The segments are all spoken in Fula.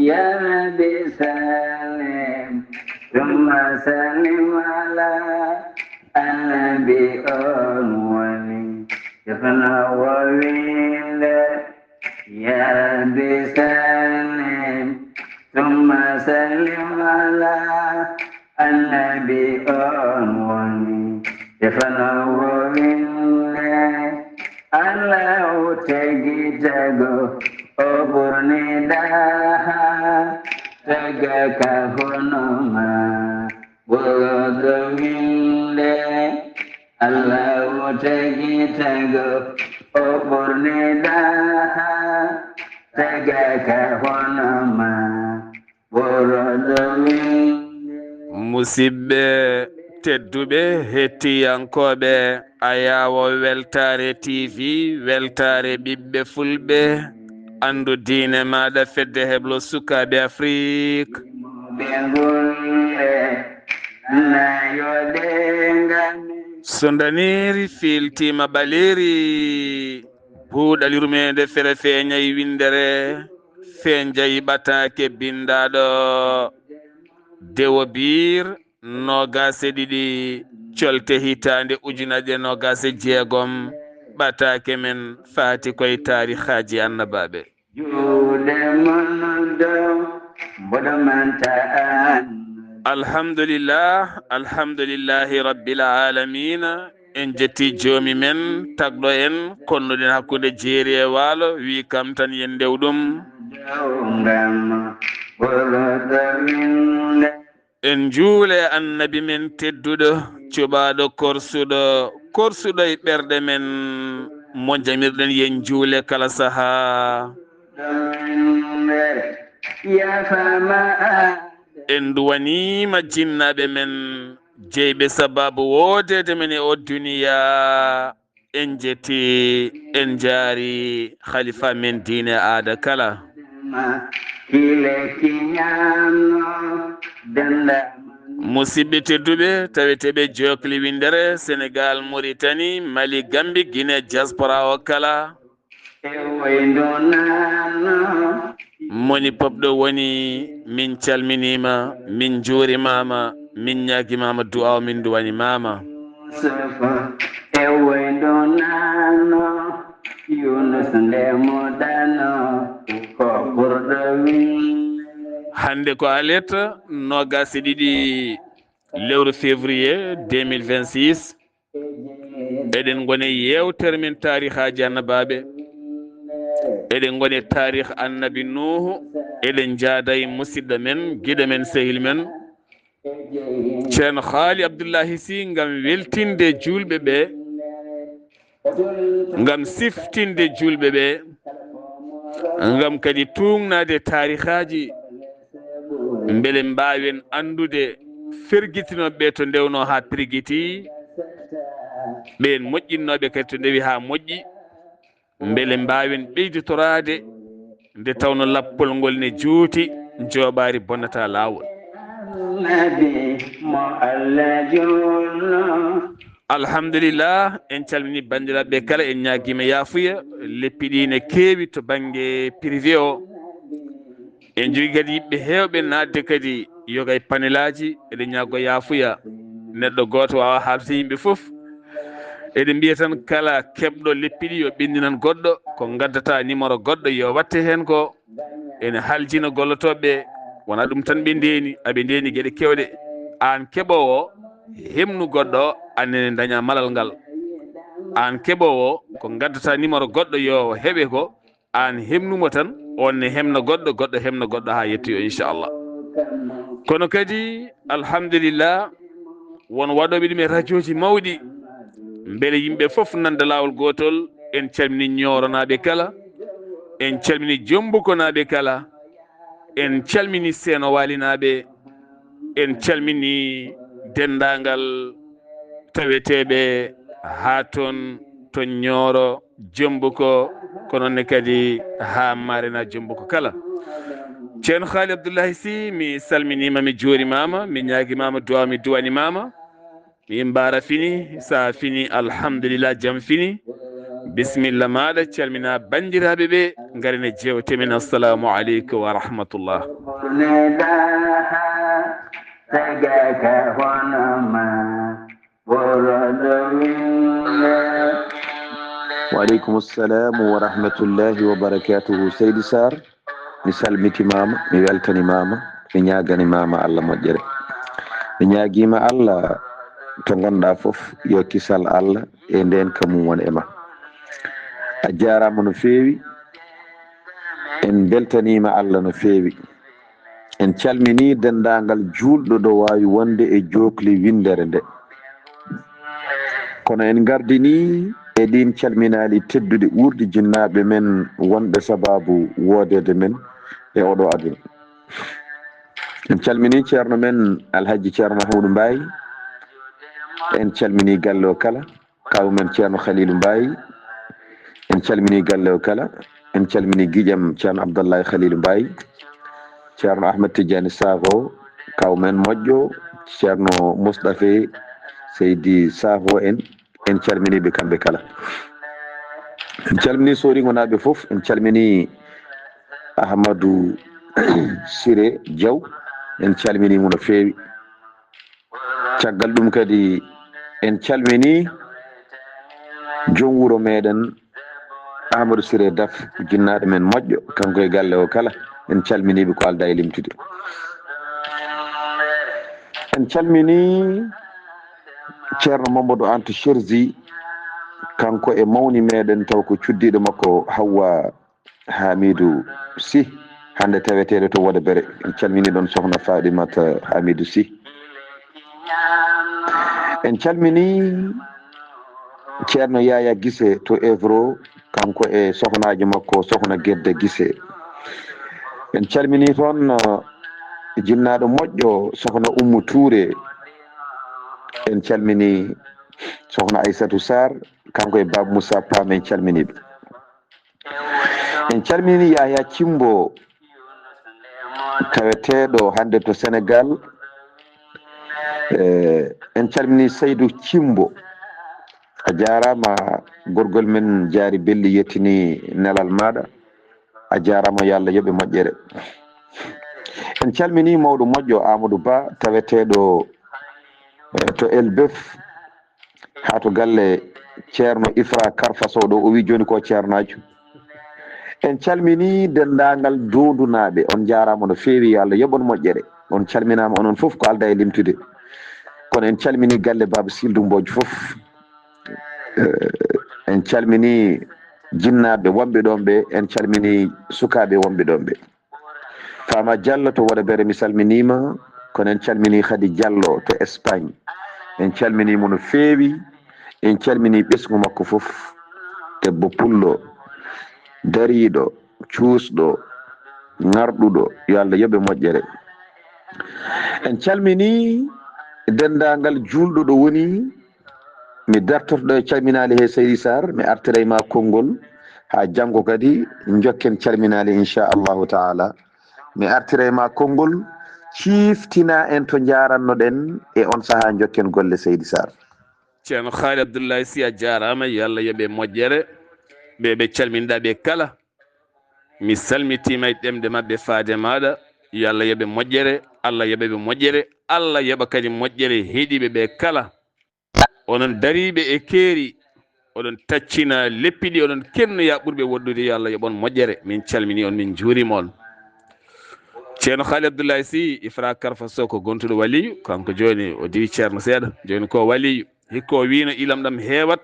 يا نبي سلم ثم سلم على النبي أولي يفنى وويل يا نبي سلم ثم سلم على النبي أولي يفنى وويل Allah utegi jago oburni daha taga kahonoma bodogile Allah utegi jago oburni daha taga kahonoma bodogile musibbe tedduɓe hettiyankoɓe ayawo weltare tv weltare ɓiɓɓe fulɓe andu diine maɗa fedde heblo sukaɓe afrique so daniri filtima ɓaleri buuɗalirmede fere feeñayi windere feenjayi ɓatake bindaɗo dewo bir nogase ɗiɗi colte hitande ujunaje nogase jeegom ɓatake men faati koye tarihaji annabaɓe alhamdulillahi rabbil alamina en jetti joomi men tagɗo en konnuɗen hakkude jeeri e waalo wi kam tan yen ndew ɗum en juule annabi men tedduɗo cuɓaɗo korsuɗo e ɓerɗe men mo jamirɗen yen juule kala saaha en duwanima jinnaɓe men jeyɓe sababu wodede men e o duniya en jetti en jaari khalifa men diine aada kala musidɓe tedduɓe taweteɓe jokli windere sénégal mauritanie mali gambi guinée diaspora o kala moni popɗo woni min calminima min juurimama min ñaguimama du'aw min duwanimama hande ko aletta nogase ɗiɗi lewru février 2026 eɗen gone yewtere men tarihaji annabaɓe eɗen gone tarih annabi nuhu eɗen jaaday musidɗo men guiɗo men sehil men ceerno haali abdoullahi sy gam weltinde julɓe ɓe gam siftinde julɓe ɓe gam kadi tungnade tarihaji beele mbawen andude ferguitinoɓe to ndewno ha pirguiti ɓen moƴƴinnoɓe kadi to ndewi ha moƴƴi beele mbawen ɓeyditorade nde tawno lappol ngol ne juuti jooɓari bonnata lawol alhamdulillah en calmini bandiraɓe kala en ñaguima yafuya leppi ɗi ne keewi to banggue privé o en jogui kadi yimɓe hewɓe nadde kadi yogay panelaji eɗen ñaago yafuya neɗɗo goto wawa haalde yimɓe foof eɗen mbiya tan kala keɓɗo leppi ɗi yo ɓendinan goɗɗo ko gaddata numéro goɗɗo yo watte hen ko ene haljina gollotoɓe wona ɗum tan ɓe ndeni aɓe ndeni gueɗe kewɗe an keɓowo hemnu goɗɗo annene daña malal ngal an keɓowo ko gaddata numéro goɗɗo yo heeɓe ko an hemnumo tan on ne hemna goɗɗo goɗɗo hemna goɗɗo ha yettoyo inchallah kono kadi alhamdulillah won waɗoɓe ɗum e radio ji mawɗi beele yimɓe foof nanda lawol gotol en calmini ñoronaɓe kala en calmini jombukonaɓe kala en calmini seeno walinaɓe en calmini dendagal taweteɓe ha toon to ñooro jombuko kononne kadi ha marena jombuko kala ceerno haali abdoullahi sy mi salminima mi juurimama mi ñaguimama duwaw mi duwanimama mi mbara fini sa fini alhamdulillah jaam fini bisimilla maɗa calmina bandiraɓe ɓe garine jewtemin. assalamu aleykum wa rahmatullah. وعليكم السلام ورحمة الله وبركاته. سيدي سار mi salmitimama mi weltanimama mi ñaganimama Allah moƴƴere mi ñaguima Allah to gonɗa foof yo kisal Allah e nden kamum won e ma. A jarama no feewi, en beltanima Allah no feewi, en calmini dendagal julɗo ɗo wawi wonde e jokli windere nde. Kono en gardini e ɗin calminali teddude urde jinnaɓe men wonɓe sababu wodede men e oɗo aduna. En calmini ceerno men alhaji ceerno Mahamadou Mbaye, en calmini galle o kala, kawu men ceerno Khalilou Mbaye, en calmini galle o kala, en calmini guiƴam ceerno Abdallahi Khalilou Mbaye, ceerno Ahmed Tidiane Sakho, kawu men moƴƴo ceerno Moustapha Seydi Sakho en calminiɓe kamɓe kala. En calmini sorigonaɓe foof, en calmini Ahmadou Siré Diaw, en calminimo no feewi. Caggal ɗum kadi en calmini joom wuuro meɗen Ahmadou Siré Daf, jinnaɗo men moƴƴo kanko e galle o kala, en calminiɓe ko alda e limtude. En calmini ceerno Mamadou Anta Cherzi, kanko e mawni meɗen taw ko cuddiɗo makko Hawwa Hamidou Sy, hande taweteɗo to Woda Bere. En calmini ɗon sohna Fadimata Hamidou Sy. En calmini ceerno Yaya Guissé to Évro, kanko e sohnaji makko sohna Guedde Guissé. En calmini toon jinnaɗo moƴƴo sohna Oumou Touré. En calmini sohna Aissatou Sarr, kanko e Baba Moussa Pam, en calminiɓe. En calmini Yaya Cimbo taweteɗo hande to Sénégal. En calmini Seydou Cimbo, a jarama gorgol men jaari belli yettini nelal maɗa, a jarama yo Allah yoɓe moƴƴere. En calmini mawɗo moƴƴo Amadou Ba taweteɗo to Elbeuf ha to galle ceerno Ifra Karfaso ɗo, o wi joni ko ceernajo. En calmini dendagal dondunaɓe, on jarama no feewi, yo Allah yoɓon moƴƴere. On calminama onon foof ko alda e limtude. Kono en calmini galle Baba Sildou Mbodj foof. En calmini jinnaɓe wonɓe ɗon ɓe, en calmini sukaɓe wonɓe ɗon ɓe. Fama Diallo to Woda Bere mi salminima, kono en calmini Khady Diallo to Espagne, en calminimo no feewi. En calmini ɓesgu makko foof, debbo pullo dariɗo cuusɗo ŋarɗuɗo, yo Allah yoɓe moƴƴere. En calmini dendagal julɗo ɗo woni. Mi dartoto ɗo e calminali he Seydi Sar, mi artira e ma konngol ha janggo kadi jokken calminali inchallahu taala. Mi artira e ma konngol ciftina en to jarannoɗen e on saaha jokken golle Seydi Sar. ceerno Haali Abdoullahi Sy a jarama, yo Allah yoɓe moƴƴere. ɓe calminɗa ɓe kala, mi salmitima e ɗemde mabɓe faade maɗa, yo Allah yoɓe moƴƴere, Allah yoɓeɓe moƴƴere, Allah yoɓa kadi moƴƴere heeɗiɓe ɓe kala. Onon dariɓe e keeri, oɗon taccina leppiɗi, oɗon kennoya ɓurɓe woddude, yo Allah yoɓon moƴƴere. Min calmini on, min juurima on. ceerno Haali Abdoullahi Sy Ifra Karfaso ko gontuɗo waliyu, kanko joni o diwi ceerno seeɗa, joni ko waliyu. Hikko wino ilam ɗam heewat,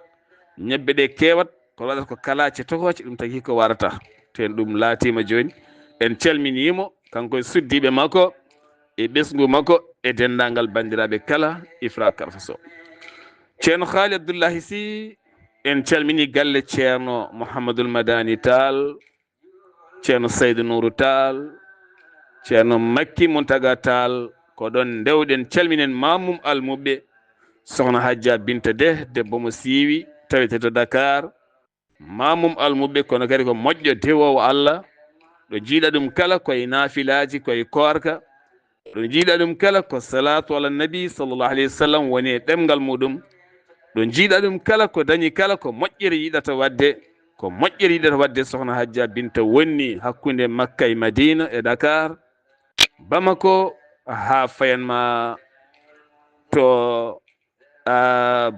ñebbe ɗe kewat, ko waɗata ko kalace tokoce, ɗum tagi hikko warata. Ten ɗum laatima joni. En calminimo kanko e suddiɓe makko e ɓesgu makko e dendagal bandiraɓe kala Ifra Karfaso. ceerno Haali Abdoullahi Sy en calmini galle ceerno Mouhamadoul Madani Tall, ceerno Seydou Nourou Tall, ceerno Makki Mountaga Tall, ko ɗon dewɗen calminen Mamum Almuɓe, sohna Hadja Binta De, debbo mo siiwi tawete to Dakar. Mamum Almuɓe kono kadi ko moƴƴo dewowo Allah, ɗo jiiɗa ɗum kala koye naafilaji, koye korka, ɗo jiiɗa ɗum kala ko salatu ala nabi sallllahu alayhi wa sallam woni e ɗemgal muɗum. ɗo jiiɗa ɗum kala ko dañi kala ko moƴƴiri yiɗata wadde ko moƴƴiri yiɗata wadde sohna Hajja Binta wonni hakkunde Makka e Madina e Dakar Bamako ha fayanma to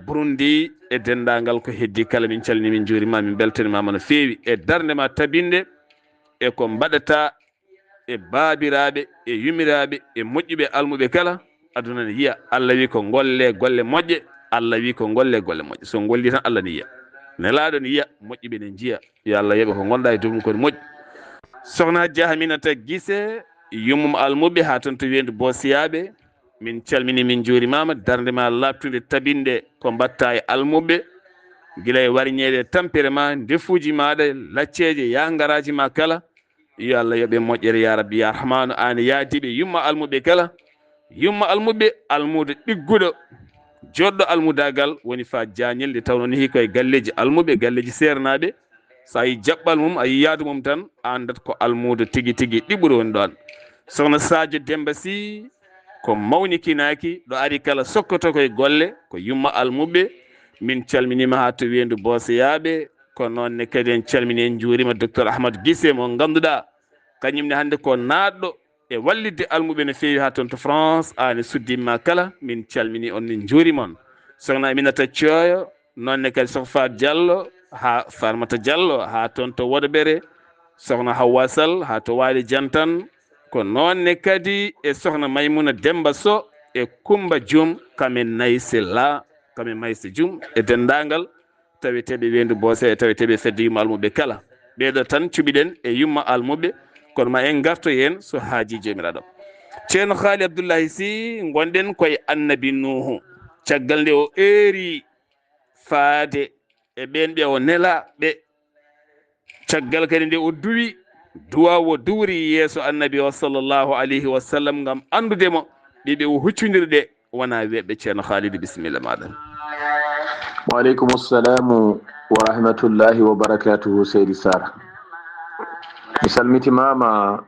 Burundi e dendagal ko heddi kala min calni min juurima min beltanimama no feewi e darndema tabinde e ko mbaɗata e baabiraɓe e yumiraɓe e moƴƴuɓe almuɓe kala aduna ne yiya Allah wi ko golle golle moƴƴe Allah wi ko golle golle moƴƴe so golli tan Allah ne yiya nelaɗo ne yiya moƴƴuɓe ne jiiya yo Allah yeeɓe ko gonɗa e dow mum kone moƴƴi sohna Hajja Aminata Guissé yummum almuɓe ha toon to wiyendu Bosiyaɓe min calmini min juurimama darndema labtude tabinde ko mbatta e almuɓe guila e wariñede tampere ma ndefuji maɗa lacceje yangaraji ma kala yo Allah yoɓe moƴƴere ya rabbi ya rahmanu an yaadiɓe yumma almuɓe kala yumma almuɓe almude ɗigguɗo joɗɗo almudagal woni fa Diagnel nde tawno nehi koye galleji almuɓe galleji sernaɓe sa yi jaɓɓal mum a yi yaadu mum tan andat ko almudo tigui tigui ɗiɓɓuɗo woni ɗon sohna Sadio Demba Sy ko mawnikinaki ɗo ari kala sokkoto koye golle ko yumma almuɓe min calminima ha to wiyendu Bosiyaɓe ko noonne kadi en calmini en juurima docteur Ahmadou Guissé mo ganduɗa kañumne hannde ko naatɗo e wallidde almuɓe no feewi ha toon to France ani suddima kala min calmini on min juurimon sohna Aminata Thioyo nonne kadi sohna Fat Diallo ha Farmata Diallo ha toon to Wodobere sohna Hawwa Sall ha to Waali Jantan ko nonne kadi e sohna Maymouna Demba Sow e Kumba Dioum kamen nayse la kamen mayse Dioum e dendagal taweteɓe wendu Bosse e taweteɓe fedde yumma almuɓe kala ɓeɗo tan cuɓiɗen e yumma almuɓe kono ma en garto hen so haaji jomiraɗo ceerno Haali Abdoullahi Sy gonɗen koye annabi Nuhu caggal nde o eeri faade e ɓen ɓe o nela ɓe caggal kadi nde o duwi duwa o duwri yeeso annabi o sallllahu alayhi wa sallam gam andudemo ɓiɓe o huccodirɗe wona weɓɓe ceerno Haalidi bisimilla maɗa. Waaleykum assalamu wa rahmatullahi wa barakatuhu seydi Sara mi salmitimama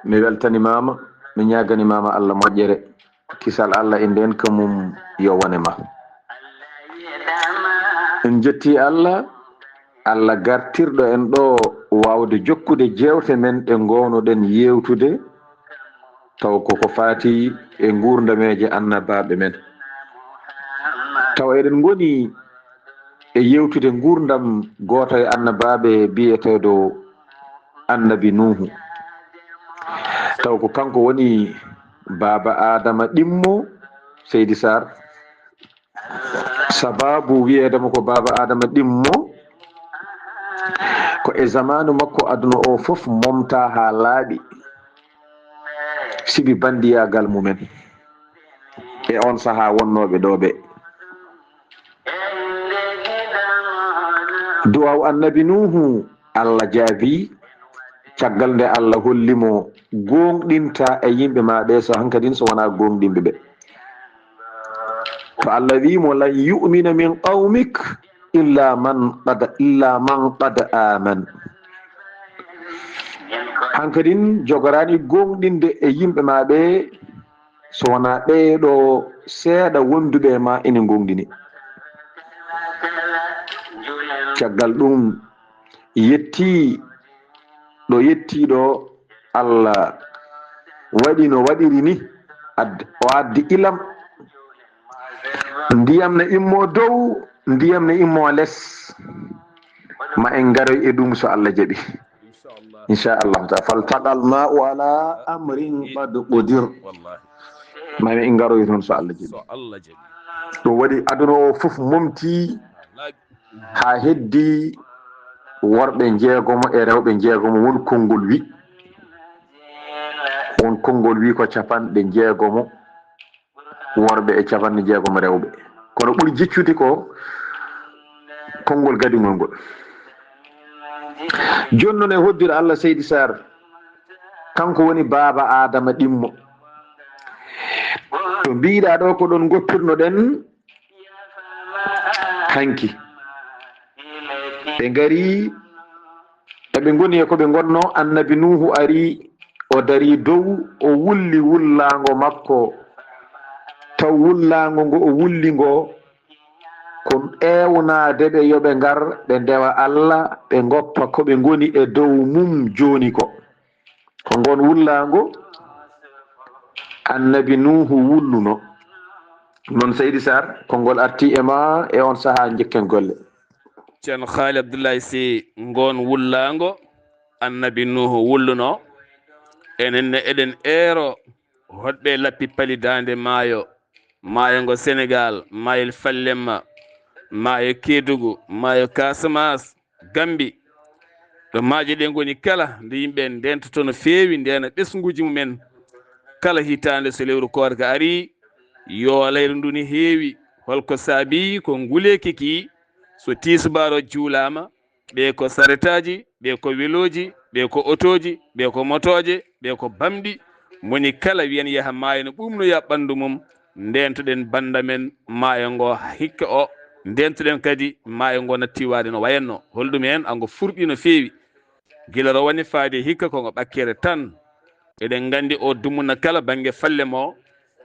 mi weltanimama mi ñaganimama Allah moƴƴere kisal Allah e nden ka mum yo wonema en jetti Allah gartirɗo en ɗo wawde jokkude jewte men ɗe gownoɗen yewtude taw koko fati e gurdameje annabaɓe men taw eɗen goni e yewtude gurdam goto e annabaɓe biyeteɗo annabi Nuhu taw ko kanko woni baba Adama ɗimmo seydi Sar sababu wiyedemo ko baba Adama ɗimmo ko e zamanu makko aduna o foof momta ha laaɓi sibi bandiyagal mumen e on saaha wonnoɓe ɗo ɓe duwaw annabi Nuhu Allah jaabi caggal nde Allah hollimo gonɗinta e yimɓe maɓe so hankadin so wona gonɗinɓe ɓe to Allah wimo lan yu'mina min qawmik illa man qad aman hankadin jogorani gonɗinde e yimɓe maɓe so wona ɓeɗo seeɗa wonduɓe ma ene gonɗini caggal ɗum yettiɗo Allah waɗi no waɗiri ni o addi ilam ndiyam ne immo dow ndiyam ne immo less ma en garoy e ɗum so Allah jaɓi inchallahu taala faltaqal ma'u ala amrin qad qudir ma en garoy toon so Allah jaɓi ɗum waɗi aduna o foof momti ha heddi worɓe jeegomo e rewɓe jeegomo won konngol wi ko capanɗe jeegomo worɓe e capanɗe jeegomo rewɓe kono ɓuri jiccude ko konngol gadingol ngol joni noon e hoddire Allah seydi Sar kanko woni baba Adama ɗimmo to mbiɗa ɗo ko ɗon gottirno ɗen hanki ɓe gari eɓe goni e koɓe gonno annabi Nuhu ari o dari dow o wulli wullago makko taw wullago ngo o wulli ngo ko ewnade ɓe yoɓe ngar ɓe ndewa Allah ɓe goppa ko ɓe goni e dow mum joni ko ngon wullago annabi nuhu wulluno non Seydi Sarr konngol arti e ma e on saaha jekken golle. ceerno Haali Abdoulaye Sy ngon wullago annabi nuhu wulluno enenne eɗen eero hoɗɓe lappi palidande maayo ngo Sénégal maayo Fallemma maayo Kédougou maayo Casamance Gambi ɗo maaje ɗe goni kala nde yimɓe ndentoto no feewi ndena ɓesguji mumen kala hitande so lewru koore ka ari yo leyru ndu ni heewi holko saabi ko nguleki ki so tisbaro juulama ɓe ko saretaji ɓe ko weloji ɓe ko otoji ɓe ko motoje ɓe ko bamɗi moni kala wiyen yaha maayo no ɓumnoya ɓandu mum ndentoɗen banda men maayo ngo hikka o ndentoɗen kadi maayo ngo natti wade no wayanno holɗum hen ango furɗi no feewi gila rowani faade hikka kongo ɓakkere tan eɗen gandi o dumuna kala banggue falle mo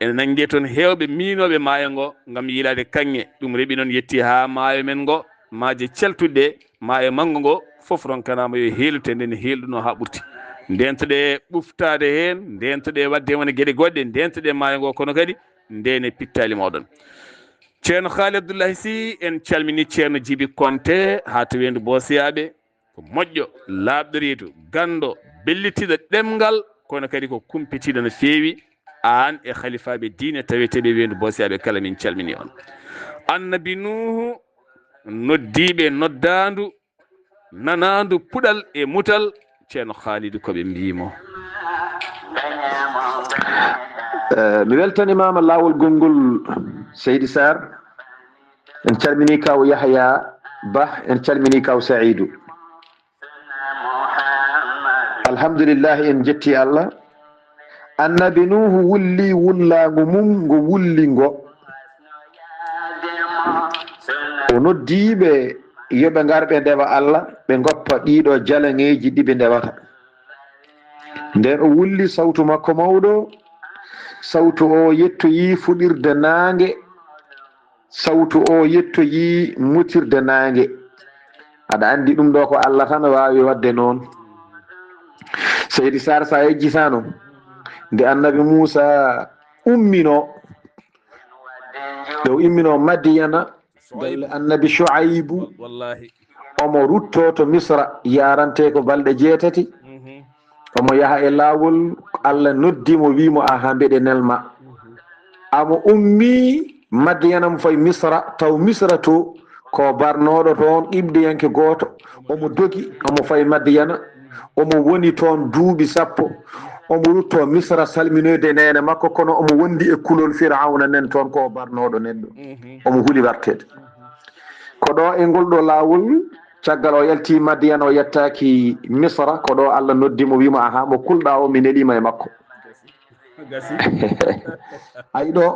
ene nangue toon hewɓe miinoɓe maayo ngo gam yiilade kanŋe ɗum reeɓi noon yetti ha maayo men ngo maaje celtuɗe maayo manggo ngo foof ronkanama yo heelute nden heelduno ha ɓurti ndentoɗe ɓuftade hen ndentoɗe wadde wona gueɗe goɗɗe ndentoɗe maayo ngo kono kadi ndene pittali moɗon ceerno Haali Abdoulaye Sy en calmini ceerno Djiby Konté ha to wendu Bosiyaɓe ko moƴƴo laaɓɗorido gando bellitiɗo ɗemgal kono kadi ko kumpitiɗo no feewi an e khalifaɓe diine taweteɓe wendu Bosiyaɓe kala min calmini on annabi nuhu noddiɓe noddandu nanandu puɗal e mutal ceerno Khalidou koɓe mbimo mi weltanimama lawol gongol Seydi Sarr en calmini kaw Yahya Ba en calmini kaw Saïdou alhamdulillah en jetti Allah annabi nuhu wulli wullago mum ngo wulli ngo o noddiɓe yoɓe garɓe ndewa Allah ɓe goppa ɗiɗo jalaŋeji ɗi ɓe ndewata nden o wulli sawtu makko mawɗo sawtu o yettoyi fuɗirde nangue sawtu o yettoyi mutirde nangue aɗa andi ɗum ɗo ko Allah tan wawi wadde noon Seydi Sarr sa yejjitano nde annabi Moussa ummino ɗo immino Madiyana galle annabi Shuaibu omo rutto to Misra yarante ko balɗe 6 omo yaha e lawol Allah noddimo wimo aha mbeɗe nelma amo ummi Madiyana mo fayi Misra taw Misra to ko barnoɗo toon qibdiyanke goto omo dogi omo fayi Madiyana omo woni toon duuɓi 10 omo rutto Misra salminoyde nene makko kono omo wondi e kulol Firawna nen toon ko barnoɗo neɗɗo omo huuli wartede ko ɗo e ngol ɗo lawol caggal o yalti Madiyana o yettaki Misra ko ɗo Allah noddimo wimo aha mo kulɗa o mi nelima e makko ayi ɗo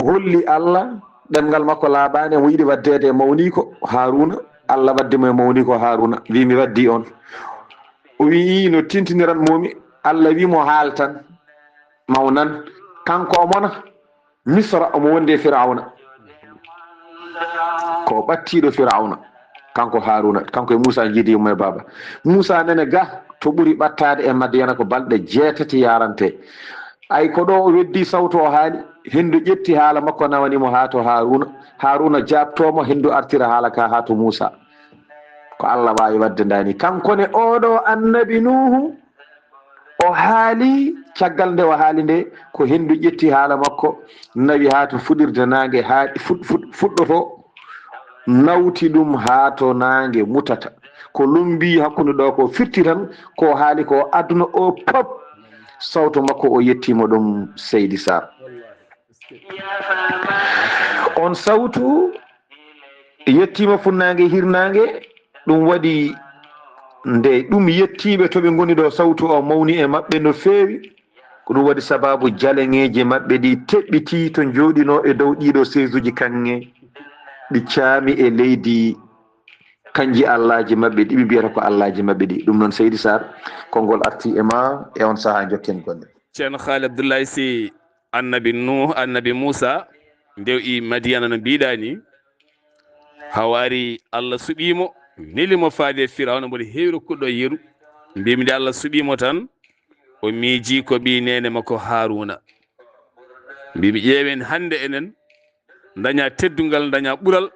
holli Allah ɗemgal makko laaɓani mo yiɗi waddede e mawni ko Haruna Allah waddimo e mawni ko Haruna wi mi waddi on o wi no tintiniran momi Allah wimo haal tan mawnan kanko o mona Misra omo wonde Firawna ko ɓattiɗo Firawna kanko Haruna kanko e Moussa jiidimo e baba Moussa nene ga to ɓuuri ɓattade e Madiyana ko balɗe 6 yarante ay ko ɗo o weddi sawtu o haali hendu ƴetti haala makko nawanimo ha to Haruna jabtomo hendu artira haala ka ha to Moussa ko Allah wawi wadde ndani kankone oɗo annabi Nuhu o haali caggal nde o haali nde ko hendu ƴetti haala makko nawi ha to fuɗirde nangue ha fuɗɗoto nawti ɗum ha to nangue mutata ko lumbi hakkude ɗo ko firti tan ko haali ko aduna o pop sawto makko o yettimo ɗum Seydi Sarr on sawtu yettima funnangue hirnangue ɗum waɗi nde ɗum yettiɓe to ɓe goni ɗo sawtu o mawni e mabɓe no feewi ko ɗum waɗi sababu jaleŋeji mabɓe ɗi teɓɓiti to joɗino e dow ɗiɗo sejuji kanŋe ɗi caami e leydi kanji Allahji mabɓe ɗi ɓe mbiyata ko Allahji mabɓe ɗi ɗum noon Seydi Sarr konngol arti e ma e on saaha jokken golle ceerno Haali Abdoulaye Sy annabi Nuh annabi Moussa ndew i madiyana no mbiɗa ni hawari Allah suɓimo nelimo faade firawna mboɗo heewi rokkuɗo yeru mbimi nde Allah suɓimo tan o miiji ko ɓi nene makko Haruna mbimi ƴeewen hande enen daña teddungal daña ɓural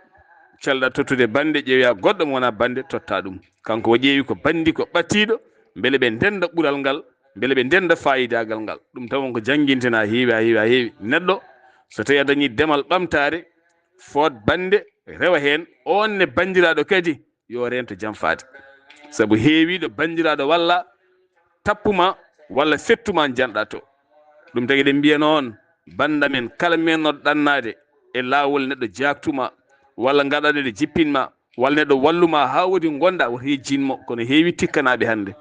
calɗa tottude bande ƴeewiya goɗɗo mo wona bande totta ɗum kanko o ƴeewi ko bandi ko ɓattiɗo beele ɓe ndenda ɓural ngal beele ɓe ndenda fayidagal ngal ɗum tawon ko jangguintena heewi neɗɗo so tawi a dañi demal ɓamtare foot bande rewa hen on ne bandiraɗo kadi yo rento jaam faade saabu heewiɗo bandiraɗo walla tappuma walla fettuma janɗa to ɗum tagui eɗen mbiya noon banda men kala mennoɗo ɗannade e lawol neɗɗo jaktuma walla gaɗaɗo jippinma walla neɗɗo walluma ha woodi gonɗa woto yejjinmo kono heewi tikkanaɓe hande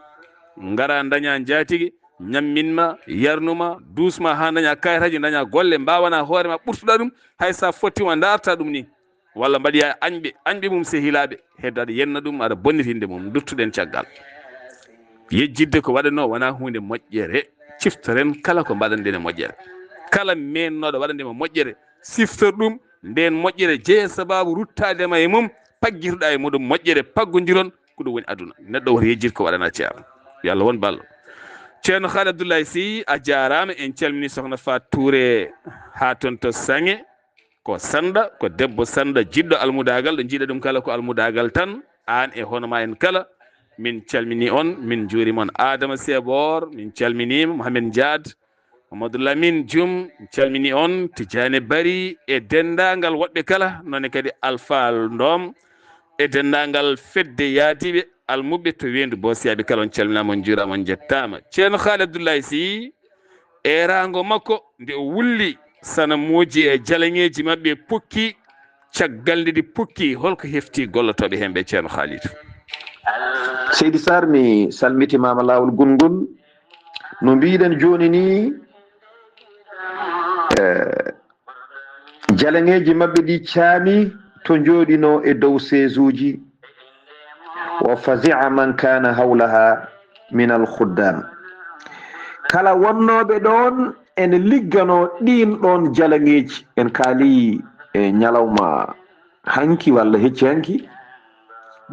gara daña jaatigui ñamminma yarnuma dusma ha daña kayitaji daña golle mbawana hoorema ɓurtuɗa ɗum hay sa fottima darta ɗum ni walla mbaɗiya añɓe mum sehilaɓe heddo aɗa yenna ɗum aɗa bonnitinde mum duttuɗen caggal yejjidde ko waɗano wona hunde moƴƴere ciftoren kala ko mbaɗanɗen e moƴƴere kala mennoɗo waɗandema moƴƴere siftor ɗum nden moƴƴere jeeya sababu ruttadema e mum paggitoɗa e muɗum moƴƴere paggodiron ko ɗum woni aduna neɗɗo woto yejjid ko waɗana ceerno yo Allah won ballo ceerno Haali Abdoulaye Sy a jarama en calmini sokhna Fatou Touré ha toon to Sange ko Sanda ko debbo Sanda jiɗɗo almudagal ɗo jiiɗa ɗum kala ko almudagal tan an e honoma en kala min calmini on min juurima on Adama Sebor min calminima Mohamed Diad Mamadou Lamine Dioum min calmini on Tidiane Bari e dendagal woɓɓe kala nonne kadi Alpha Ndom e dendagal fedde yaadiɓe almuɓe to wendu bosiyaɓe kala on calminama on juurama on jettama ceerno Haali Abdoulaye Sy e rango makko nde o wulli sana moji e jalaŋeji mabɓe pukki caggal nde ɗi pukki holko hefti gollotoɓe hen ɓe ceerno Haalidou Seydi Sarr mi salmitimama lawol gongol no mbiɗen joni ni jalaŋeji mabɓe ɗi caami to jooɗino e dow seesuji wa fazia man kana hawlaha min alkhuddam kala wonnoɓe ɗon ene liggano ɗin ɗon jalaŋeji en kaali e ñalawma hanki walla hecci hanki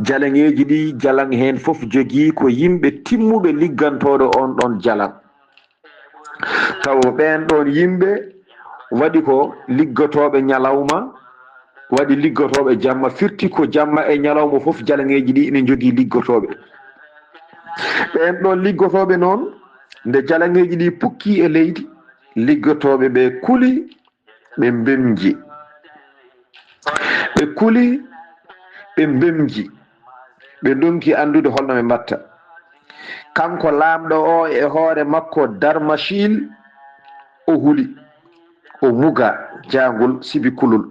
jalaŋeji ɗi jalan hen foof jogii ko yimɓe timmuɓe liggantoɗo on ɗon jalan taw ɓen ɗon yimɓe waɗi ko liggotoɓe ñalawma waɗi liggotoɓe jamma firti ko jamma e ñalawma foof jalaŋeji ɗi ine jogii liggotoɓe ɓen ɗon liggotoɓe noon nde jalaŋeji ɗi pukki e leydi liggotoɓe ɓe kuli ɓe mbemji ɓe kuli ɓe mbemji ɓe donki andude holno ɓe mbatta kanko lamɗo o e hoore makko Darmachil o huli o muga jangol sibi kulol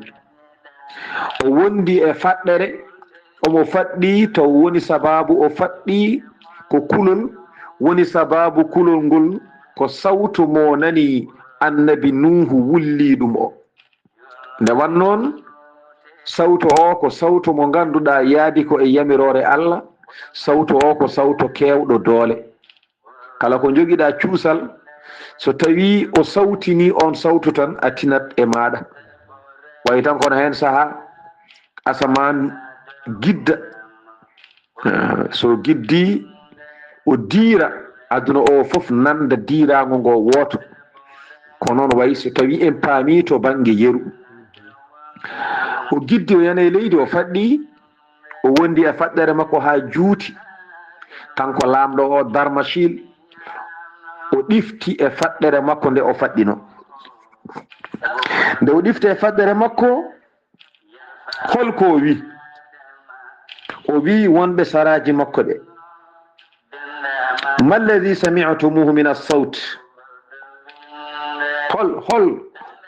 o wondi e faɗɗere omo faɗɗi to woni sababu o faɗɗi ko kulol woni sababu kulol ngol ko sawtu mo nani annabi Nuhu wulli ɗum o nde wan noon sawtu o ko sawtu mo ganduɗa yaadi ko e yamirore Allah sawtu o ko sawtu kewɗo doole kala ko joguiɗa cuusal so tawi o sawtini on sawtu tan a tinat e maɗa way tan kono hen saaha asaman gidda so giddi o diira aduna o foof nanda diirago ngo woto ko noon wayi so tawi en paami to banggue yeru o giddi o yana e leydi o faɗɗi o wondi e faɗɗere makko ha juuti kanko lamɗo o Darmachil o ɗifti e faɗɗere makko nde o faɗɗino nde o ɗifti e faɗɗere makko holko o wi wonɓe saraji makko ɗe ma alladi sami'tumuhu min as-sawt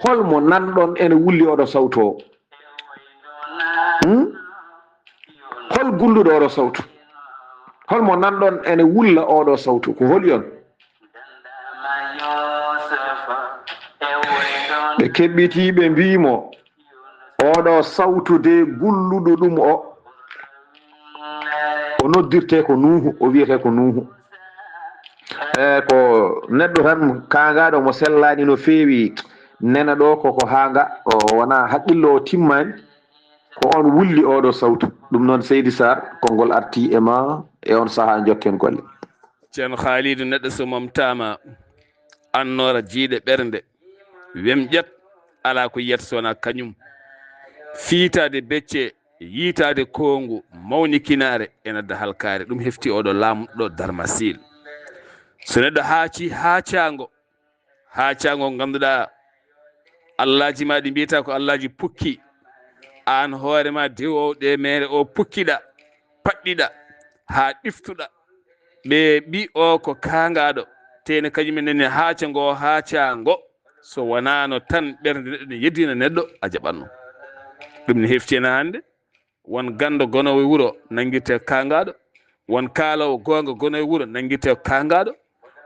hol mo nanɗon ene wulli oɗo sawtu o hol gulluɗo oɗo sawtu holmo nanɗon ene wulla oɗo sawtu ko holi on ɓe keɓɓiti ɓe mbimo oɗo sawtu de gulluɗo ɗum o noddirte ko Nuhu o wiyete ko Nuhu ko neɗɗo tan kagaɗo mo sellani no feewi nena ɗo koko hanga o wona haqqillo o timmani ko on wulli oɗo sawtu ɗum noon Seydi Sarr konngol arti e ma e on saaha jokken golle. ceerno Khalidou neɗɗo so momtama annora jiiɗe ɓernde wemƴat ala ko yiyata sowona kañum fiitade becce yiitade kongu mawnikinare e nadda halkare ɗum hefti oɗo lamɗo Darmasil so neɗɗo haaci haacango ganduɗa allahji ma ɗi mbiyata ko allahji pukki an hoorema dewowo ɗe mere o pukkiɗa paɗɗiɗa ha ɗiftuɗa ɓe ɓi o ko kangaɗo tene kañumenene haacango so wonano tan ɓernde neɗɗo ne yeddina neɗɗo a jaɓanno ɗum ne heftina hande won gando gonowo e wuuro nanguirte kangaɗo won kaalowo gonga gono e wuuro nanguirte kangaɗo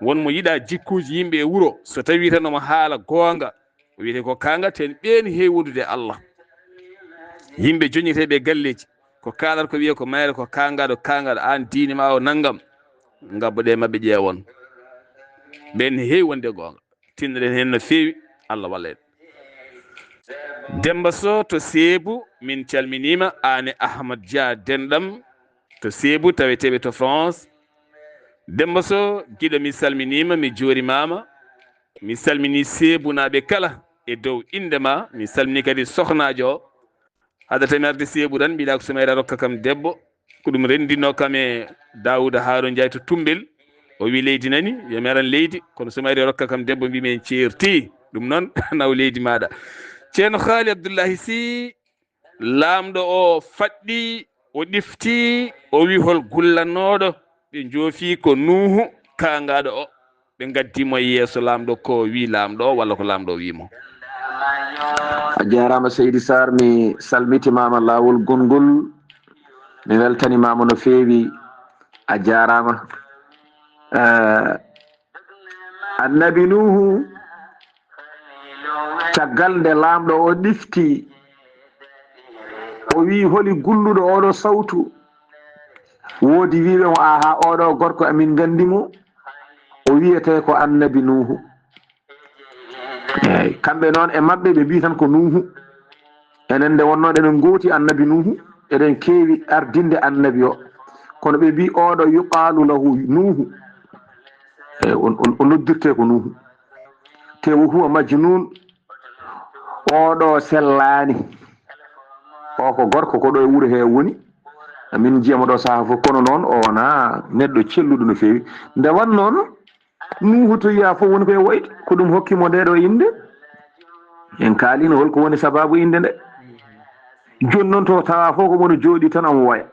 won mo yiɗa jikkuji yimɓe e wuuro so tawi tan omo haala gonga o wiyete ko kanga ten ɓeeni heewi wodude Allah yimɓe joñiteɓe galleji ko kalata ko wiye ko mayre ko kangaɗo an diine ma o naggam gabboɗe mabɓe ƴeewon ɓen ne heewi wonde gonga tinnoɗen hen no feewi Allah walla en Demba Sow to Seebu min calminima ane Ahmad Dia denɗam to Seebu taweteɓe to France Demba Sow giɗo mi salminima mi jorimama mi salmini Seebu naɓe kala e dow indema mi salmini kadi sohnajo o haɗa tami arde Seebu tan mbiɗa ko Soumaïra rokka kam debbo ko ɗum rendino kam e Dawouda Harouna Ndiaye to Tumbel o wi leydi nani yomi aran leydi kono Soumaïra rokka kam debbo mbimi en ceerti ɗum noon naw leydi maɗa ceerno Haali Abdoullahi Sy lamɗo o faɗɗi o ɗifti o wi hol gullannoɗo ɓe joofi ko Nuhu kangaɗo o ɓe gaddimo yeeso lamɗo ko wi lamɗo o walla ko lamɗo o wimo. A jarama Seydi Sarr mi salmitimama lawol gongol mi weltanimama no feewi a jarama annabi Nuhu caggal nde lamɗo o ɗifti o wi holi gulluɗo oɗo sawtu woodi wiɓe mo aha oɗo gorko amin gandimo o wiyete ko annabi Nuhu eyyi kamɓe noon e mabɓe ɓe mbi tan ko Nuhu enen nde wonno eɗen gooti annabi Nuhu eɗen keewi ardinde annabi o kono ɓe mbi oɗo yuqalu lahu Nuhu eyyi o noddirte ko Nuhu te wo huwa majnun oɗo sellani o ko gorko ko ɗo e wuuro he woni min jiyamo ɗo saaha fof kono noon o wona neɗɗo celluɗo no feewi nde wan noon Nuhu to yiya fof woni koye woyde ko ɗum hokkimo nde ɗo inde en kaalino holko woni sababu inde nde joni noon to tawa fof ko mono jooɗi tan omo waya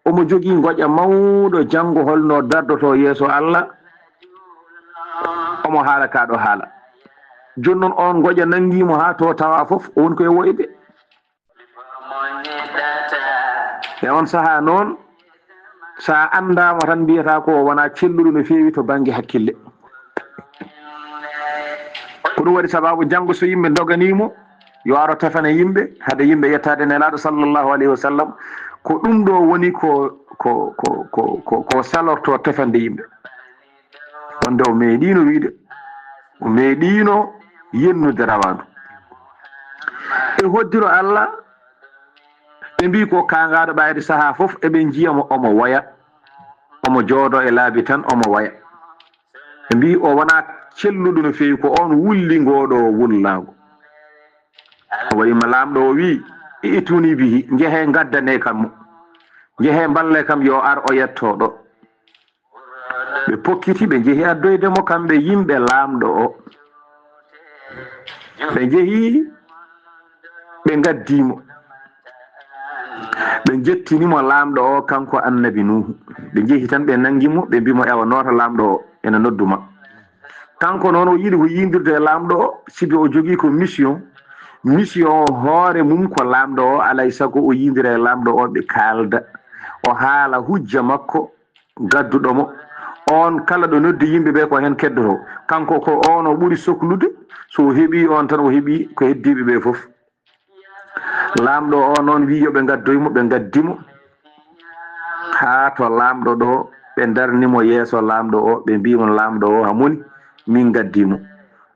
omo jogui goƴa mawɗo janggo holno dardoto yeeso Allah omo haala kaɗo haala joni noon on goƴa nanguimo ha to tawa fof o woni koye woyde e on saaha noon sa andama tan mbiyata ko wona celluɗo no feewi to banggue hakkille ko ɗum waɗi sababu janggo so yimɓe doganimo yo aro tefana yimɓe haade yimɓe yettade nelaɗo sallllahu alayhi wa sallam ko ɗum ɗo woni ko salorto tefande yimɓe wonde o meeɗino wiide o meeɗino yennude rawandu e hoddiro Allah ɓe mbi ko kangaɗo ɓayde saaha foof eɓe jiyamo omo waya omo jooɗo e laabi tan omo waya ɓe mbi o wona celluɗo no feewi ko on wulli ngoɗo wullago o wayima lamɗo o wi ituni bihi jeehe gaddane kam mo jeehe balle kam yo ar o yetto ɗo ɓe pokkiti ɓe jeehi addoydemo kamɓe yimɓe lamɗo o ɓe jeehi ɓe gaddimo ɓe jettinimo lamɗo o kanko annabi Nuhu ɓe jeehi tan ɓe nanguimo ɓe mbimo ewa noota lamɗo o ene nodduma kanko noon o yiiɗi ko yindirde e lamɗo o sibi o jogui ko mission o hoore mum ko lamɗo o alay saago o yindira e lamɗo o ɓe kalda o haala hujja makko gadduɗomo on kala ɗo noddi yimɓeɓe ko hen keddoto kanko ko on o ɓuuri sohlude so o heeɓi on tan o heeɓi ko heddiɓeɓe foof lamɗo o noon wi yoɓe gaddoymo ɓe gaddimo ha to lamɗo ɗo ɓe darnimo yeeso lamɗo o ɓe mbimo lamɗo o hamoni min gaddimo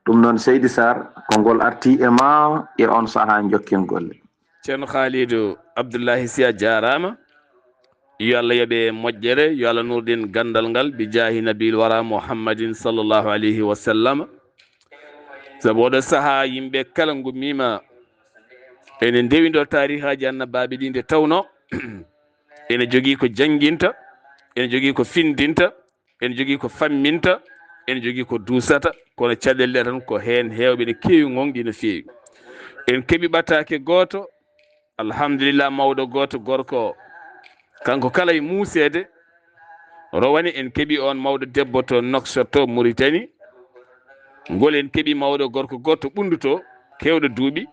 ɗum noon Seydi Sarr konngol arti e ma e on sahaa jokken golle. ceerno Khalidou Abdoullahi Sy a jarama, yo Allah yoɓe moƴƴere, yo Allah nurɗin gandal ngal bi jaahi nabil wara Muhammadin sallllahu alayhi wa sallam. Sabu oɗo saaha yimɓe kala gummima ene ndewido tarihaji annabaɓe ɗi nde tawno ene jogui ko jangguinta, ene jogui ko findinta, ene jogui ko famminta, ene jogui ko duusata, kono caɗele tan ko hen hewɓe ne keewi gonɗi no feewi. En keeɓi ɓattake goto, alhamdulillah, mawɗo goto gorko kanko kala e muusede rowani. En keeɓi on mawɗo debbo to Nouakchott to Mauritanie, ngol en keeɓi mawɗo gorko goto ɓunduto kewɗo duuɓi.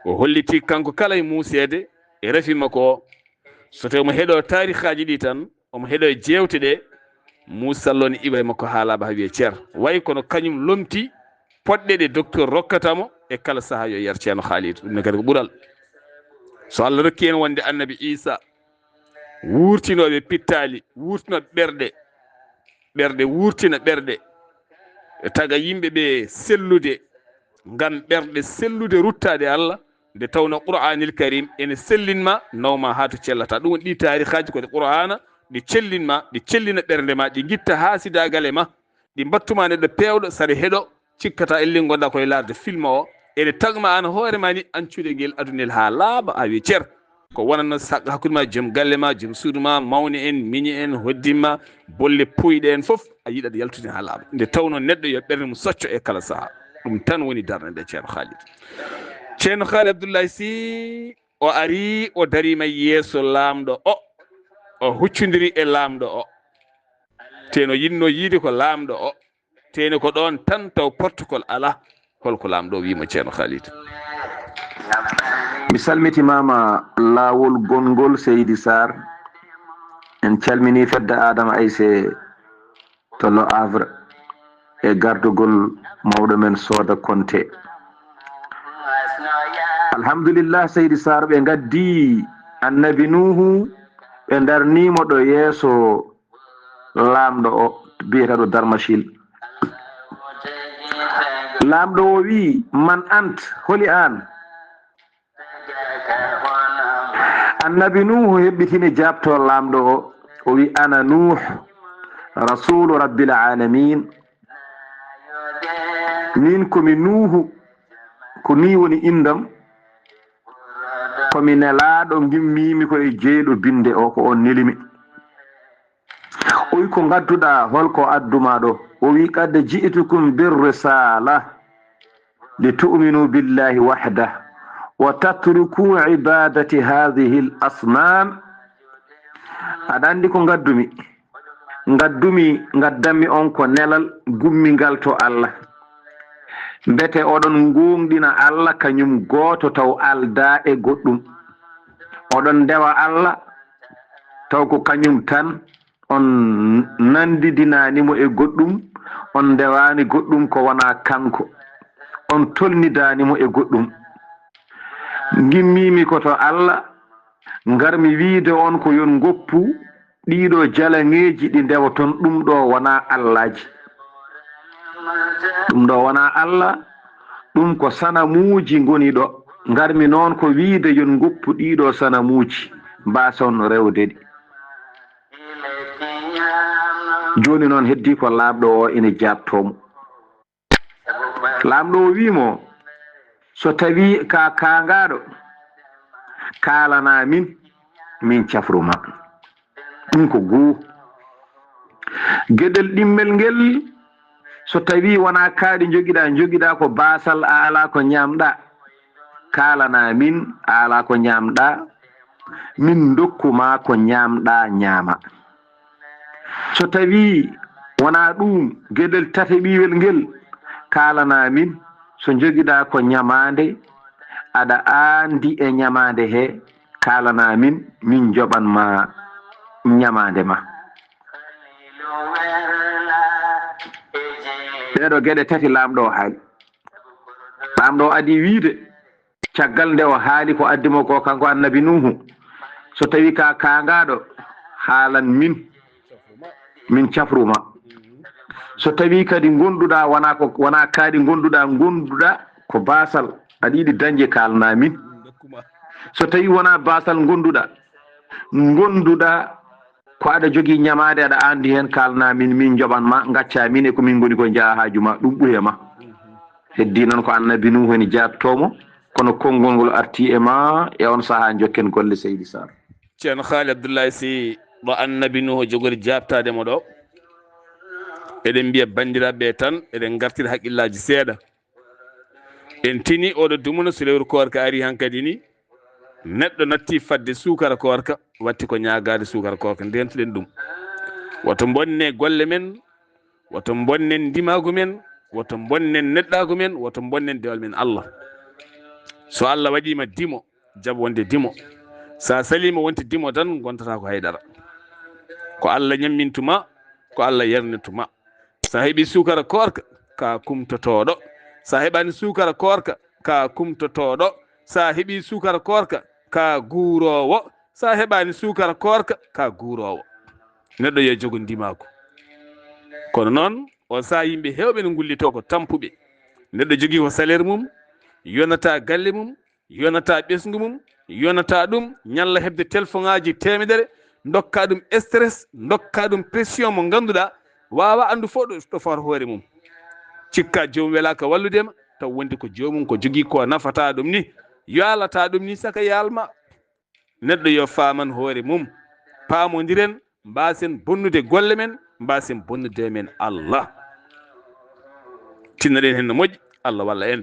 O holliti kanko kala e muusede e rafima ko so tawi mo heeɗo tarihaji ɗi tan omo heeɗo jewte ɗe, musallo ne iwa e makko haalaba ha wiye ceer way kono kañum lomti poɗɗe ɗe docteur rokkatamo e kala saaha yo yer ceerno Khalidou. ɗum ne kadi ko ɓuural. So Allah rokki en wonde annabi Isa wurtinoɓe pittali, wurtinoɓe ɓerɗe wurtina ɓerɗe taga yimɓeɓe sellude, ngam ɓerɗe sellude ruttade Allah, nde tawno Qur'anil Karim ene sellinma nawma ha to cellata. ɗum woni ɗi tarihaji kode Qur'ana ɗi cellinma, ɗi cellina ɓernde ma, ɗi guitta hasidagal e ma, ɗi battuma neɗɗo pewɗo sara heɗo cikkata ellin gonɗa koye larde film o, ene tagma an hoore ma ni ancude guel adunel ha laaɓa. Ha wi ceer ko wonano hakkude ma joom galle ma, joom suudu ma, mawni en, miñi en, hoddimma, bolle puyɗe en foof a yiiɗat yaltude ha laaɓa. nde tawno neɗɗo yo ɓernde mum socco e kala saaha. ɗum tan woni darde nde ceerno Khalidou. ceerno Khalidou Abdoullahi Sy o ari o darima yeeso laamɗo o huccodiri e laamɗo o, teno yinno yiide ko laamɗo o, teno ko ɗon tan taw protocole ala. holko laamɗo wimo ceerno Khalidou? mi salmitimama laawol gongol Seydi Sarr. en calmini fedde Adama Aissé to Le Havre e gardugol mawɗo men Soda Konté. alhamdulillah Seydi Sarr, ɓe gaddi annabi Nuhu ɓe darnimo ɗo yeeso laamɗo o biyeteɗo Darmachil. laamɗo o wi man ant, holi an? annabi Nuhu heɓɓitini jabto laamɗo o wi ana Nuh rasulu rabbil alamin, min komi Nuhu, ko ni woni indam, komi nelaɗo gimmimi koye jeyɗo binde o, ko on nelimi. o wi ko gadduɗa, holko adduma ɗo? o wi qad ji'tukum birrisala li tu'minu billahi wahdah wa tatruku ibadati hadhihi l asnam. aɗa andi ko gaddanmi on ko nelal gummingal to Allah, mbete oɗon gonɗina Allah kañum goto taw alda e goɗɗum. oɗon ndewa Allah taw ko kañum tan, on nandidinanimo e goɗɗum, on ndewani goɗɗum ko wona kanko, on tolnidanimo e goɗɗum. gimmimi ko to Allah, garmi wiide on ko yon goppu ɗiɗo jalaŋeji ɗi ndewa ton, ɗum ɗo wona Allahji, ɗum ɗo wona Allah, ɗum ko sanamuji goni ɗo. garmi noon ko wiide yon goppu ɗiɗo sanamuji mbason rewde ɗi. joni noon heddi ko laamɗo o ene jabtomo. laamɗo o wimo so tawi ka kangaɗo kalana min cafruma. ɗum ko goo. gueɗel ɗimmel ngel, so tawi wona kaaɗi joguiɗa ko basal, a ala ko ñamɗa, kalana min, a ala ko ñamɗa, min dokkuma ko ñamɗa ñaama. so tawi wona ɗum, gueɗel tataɓiwel ngel, kalana min, so joguiɗa ko ñamande, aɗa andi e ñamande he, kalana min joɓanma ñamande ma. ɗeɗo gueɗe tati laamɗo o haali. laamɗo o adi wiide caggal nde o haali ko addimo ko kanko annabi Nuhu, so tawi ka kangaɗo, haalan min cafruma. so tawi kadi gonduɗa wona kaadi gonduɗa ko basal aɗa yiɗi dañde kalnamin so tawi wona basal gonduɗa ko aɗa jogui ñamade aɗa andi hen kalnamin min joɓanma gacca min e komin goni ko jahaju ma ɗum ɓuuyama heddi noon ko annabi nuhu hen jabtomo kono konngol ngol arti e ma e on saaha jokken golle Seydi Sar ceerno Haali Abdoulaye Sy ɗo annabi nuhu jogori jabtademo ɗo eɗen mbiya bandiraɓe tan eɗen gartira haqqillaji seeɗa en tini oɗo dumuna so lewru korka ari hankadi ni neɗɗo natti fadde sukara korka watti ko ñagade sukara korka ndentuɗen ɗum woto bonne golle men woto bonnen ndimagu men woto bonnen neɗɗagu men woto bonnen dewal men Allah so Allah waɗima dimo jab wonde dimo sa salima wonte dimo tan gontata ko haydara ko Allah ñammintuma ko Allah yernituma sa heeɓi sukara korka ka kumtotoɗo sa heɓani sukara korka ka kumtotoɗo sa heeɓi sukara korka ka guurowo sa heɓani sukara korka ka guurowo neɗɗo yo jogo ndimako kono noon on sa yimɓe hewɓe no gullito ko tampuɓe neɗɗo jogui ko salaire mum yonata galle mum yonata ɓesgu mum yonata ɗum ñalla hebde téléphone ngaji temedere dokka ɗum stress dokka ɗum pression mo ganduɗa wawa andu fo ɗo fawata hoore mum cikka jomum welaka walludema taw wondi ko jomum ko jogui ko nafata ɗum ni yalata ɗum ni saka yalma neɗɗo yo faman hoore mum paamodiren mbasen bonnude golle men mbasen bonnude men Allah tinnaɗen hen no moƴƴi Allah walla en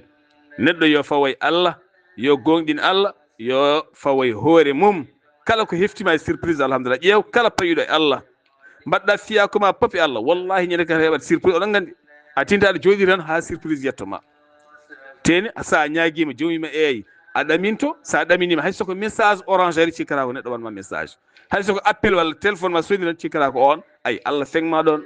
neɗɗo yo fawoy Allah yo gonɗin Allah yo fawoy hoore mum kala ko heftima e surprise alhamdulillah ƴeew kala payiɗo e Allah mbaɗɗa fiyakoma pop e Allah wallahi ñande kata heɓat surprise oɗon gandi a tinta aɗa jooɗi tan ha surprise yettoma teni sa ñaguima jomima eyi a ɗaminto sa ɗaminima hay soko message orange ari cikkata ko neɗɗo wanma message hay soko appel walla téléphone ma sodi tan cikkata ko on ay Allah fengma ɗon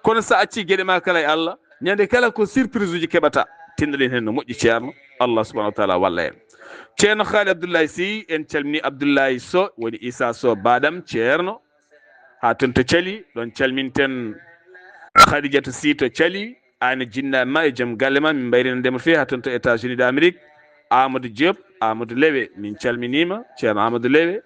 kono sa acci gueɗe ma kala e Allah ñande kala ko surprise uji keɓata tinɗaɗen hen no moƴƴi ceerno Allah subahanahu wa taala walla en ceerno Haali Abdoulaye Sy en calmini Abdoulaye Sow woni Issa Sow baɗam ceerno ha toon to Thiali ɗon calminten Khadidiatou Sy to Thiali ani jinnaɓe ma e joom galle ma min mbayrino ndema fewi ha toon to États-Unis d'Amérique Amadou Diop Amadou Lewe min calminima ceerno Amadou Lewe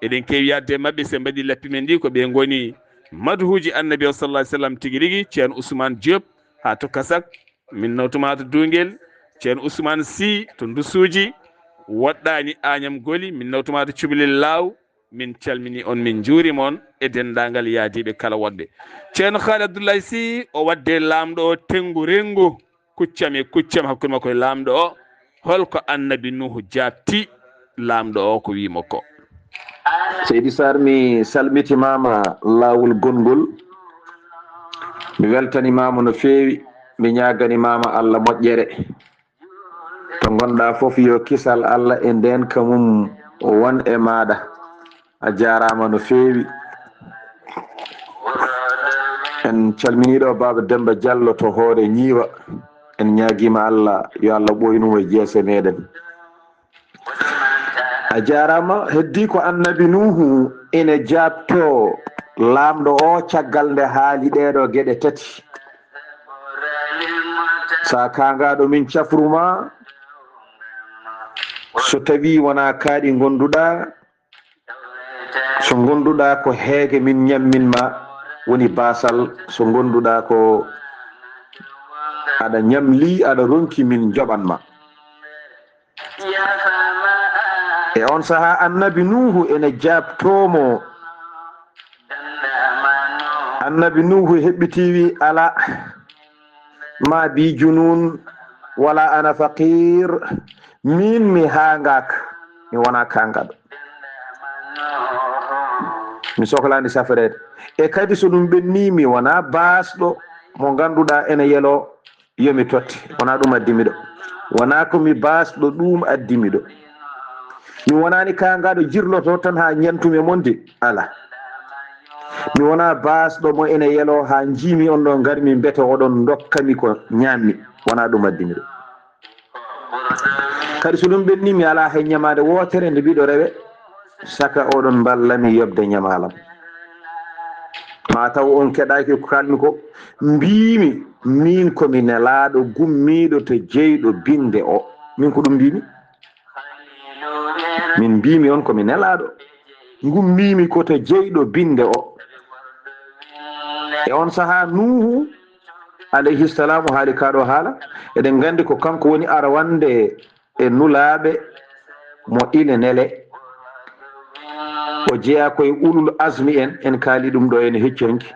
eɗen kewi yadde mabɓe se mbaɗi lappi men ɗi ko ɓe goni madhuji annabi o sallah sallam tigui rigui ceerno Ousmane Diop ha to Kasak min nawtuma to Dunguel ceerno Ousmane Sy to Ndusuji woɗɗani Agnam Goli min nawtuma to Cubalel Law min calmini on min juurima on e dendagal yaadiɓe kala woɗɓe ceerno Haali Abdoulaye Sy o wadde lamɗo o tengu rengu kuccam e kuccam hakkude makko e lamɗo o holko annabi Nuhu jabti lamɗo o ko wimo ko Seydi Sar mi salmitimama lawol gongol mi weltanimama no fewi mi ñaganimama Allah moƴƴere to gonɗa foof yo kisal Allah e nden kamum won e maɗa a jarama no fewi en calminiɗo baba Demba Diallo to hoore ñiiwa en ñaguima Allah yo Allah ɓoynumo e jeese meɗen a jarama heddi ko annabi Nuhu ene jabto lamɗo o caggal nde haali ɗeɗo gueɗe tati sa kangaɗo min cafruma so tawi wona kaaɗi gonduɗa so gonduɗa ko heege min ñamminma woni basal so gonduɗa ko aɗa ñamli aɗa ronki min joɓanma e on saaha annabi Nuhu ene jabtomo annabi Nuhu heɓɓiti wi ala ma bi junun wala ana faqir min mi hangaka mi wona kangaɗo mi sohlani safarede e kadi so ɗum ɓenni mi wona basɗo mo ganduɗa ene yelo yomi totte wona ɗum addimi ɗo wona komi basɗo ɗum addimi ɗo mi wonani kangaɗo jirloto tan ha ñantumi monde ala mi wona basɗo mo ene yelo ha jimi on ɗo garmi mbete oɗon dokkami ko ñammi wona ɗum addimi ɗo kadi so ɗum ɓenni mi ala hay ñamade wotere nde mbiɗo rewe saka oɗon ballami yobde ñamalam ma taw on keɗaki ko kalmi ko mbimi min komi nelaɗo gummiɗo to jeyɗo binde o min ko ɗum mbimi min mbimi on komi nelaɗo gummimi ko to jeyɗo binde o e on saaha nuhu alayhi salamu haali kaɗo haala eɗen gandi ko kanko woni arwande e nulaɓe mo ile nele o jeeya koye ulul asmi en kaali ɗum ɗo ene hecconki